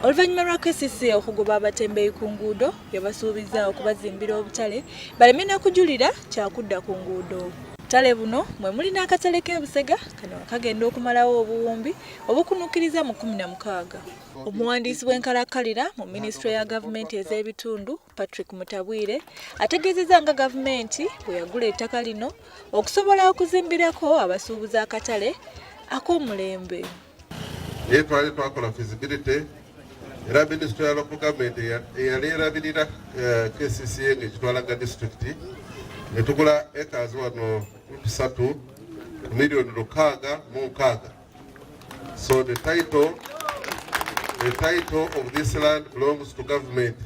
Oluvannyuma lwa KCCA okugoba abatembeeyi ku nguudo yabasuubiza okubazimbira obutale baleme na kujulira kyakudda ku nguudo. Obutale buno mwe muli n'akatale k'e Busega kano kagenda okumalawo obuwumbi obukunuukiriza mu 16. Omuwandiisi w'enkalakkalira mu minisitule ya gavumenti ez'ebitundu Patrick Mutabwire ategeezezza nga gavumenti bwe yagula ettaka lino okusobola okuzimbirako abasuubuzi akatale ak'omulembe. Twali twakola feasibility era minisitule ya local government eyali erabirira KCCA ng'ekitwalaga disitulikiti ne tugula acres wano 3 million 6,600. So the title of this land belongs to government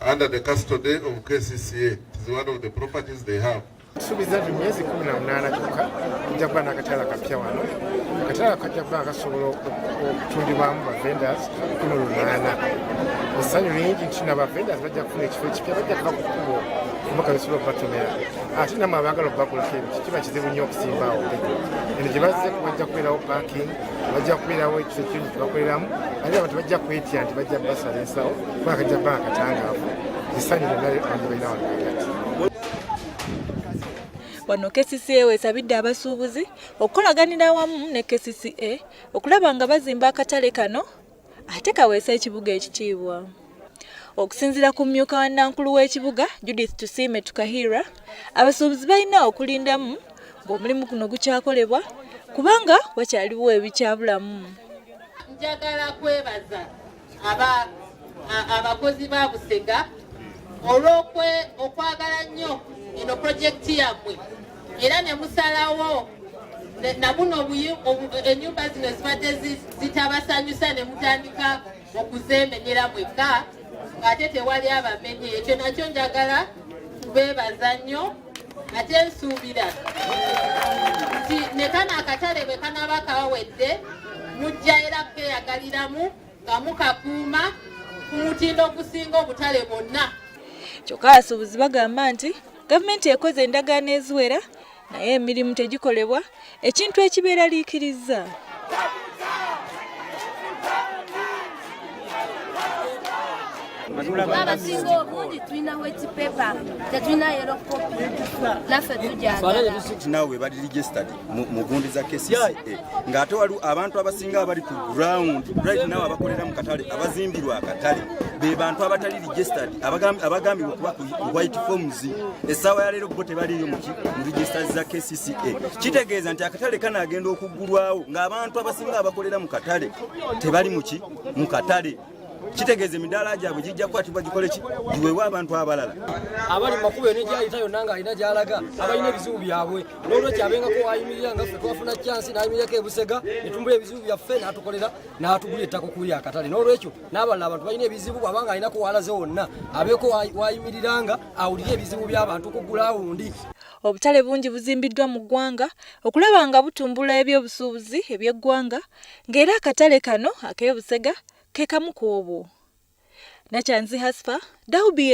under the custody of KCCA. It is one of the properties they have. Subiza miezi 18 kyokka tujja kuba n'akatale kapya wano. Akatale kajja kuba kasobola okutundibwamu ba vendors 18. Essanyu lingi nti n'aba vendors bajja kufuna ekifo ekipya bajja kuba ku kkubo omukka bisobola okubatomera. Ate namwe abaagala okubagulako ebintu kiba kizibu nnyo okusimbaawo. Eno gye bazze bajja kubeerawo parking, bajja kubeerawo ekifo ekyonyi kye bakoleramu, ate abantu bajja kwetya nti bajja basala ensawo kuba kajja kuba akatangaavu. Essanyu lyonna bangi balina wano kakati. Wano KCCA weesabidde abasuubuzi okukolaganira awamu ne KCCA okulaba nga bazimba akatale kano ate kaweesa ekibuga ekitiibwa. Okusinziira ku mmyuka wa Nankulu w'ekibuga Judith Tusime Tukahira, abasuubuzi balina okulindamu ng'omulimu guno gukyakolebwa kubanga wakyaliwo ebikyabulamu. Njagala kwebaza abakozi ba Busega okwagala nnyo eno projekiti yammwe era ne musalawo na buno ennyumba zino zibadde zitabasanyusa ne mutandika okuzemenyera mwekka ng'ate tewali abamenye. Ekyo nakyo njagala kubeebaza nnyo ate nsuubira nti ne kano akatale bwe kanaaba kawedde mujja era kukeyagaliramu nga mukakuuma ku mutindo ogusinga obutale bwonna. Kyokka abasuubuzi bagamba nti gavumenti ekoze endagaano eziwera naye emirimu tegikolebwa, ekintu ekibeera liikiriza. Abasinga obungi tulina wet paper, tetulina yellow copy. Naffe tujagala. Nawe bali registered mu gundi za KCCA. Ng'ate waliwo abantu abasinga abali ku ground right now abakolera mu katale abazimbirwa akatale. Be bantu abatali registered abagambibwa kuba ku white forms. Essaawa ya leero bo tebaliyo mu registers za KCCA. Kitegeeza nti akatale kana agenda okuggulwawo ng'abantu abasinga abakolera mu katale tebali mu katale. Kitegeeza emidaala gyabwe gijja kukwatibwa gikole ki giweebwa abantu abalala abali mu makubo n'egyayita yonna ng'alina gy'alaga abalina ebizibu byabwe n'olwekyo abengako wayimirira nga ffe twafuna chansi n'ayimirirako e Busega ne tumbula ebizibu byaffe n'atukolera n'atugula ettaka okuli akatale n'olwekyo n'abalala abantu balina ebizibu bw'aba nga alinako walaze wonna abeeko wayimiriranga awulire ebizibu by'abantu okugula awundi. Obutale bungi buzimbiddwa mu ggwanga okulaba nga butumbula ebyobusuubuzi eby'eggwanga ng'era akatale kano ak'e Busega ke kamu ku obwo. Nakyanzi Hasfa, Dawubi.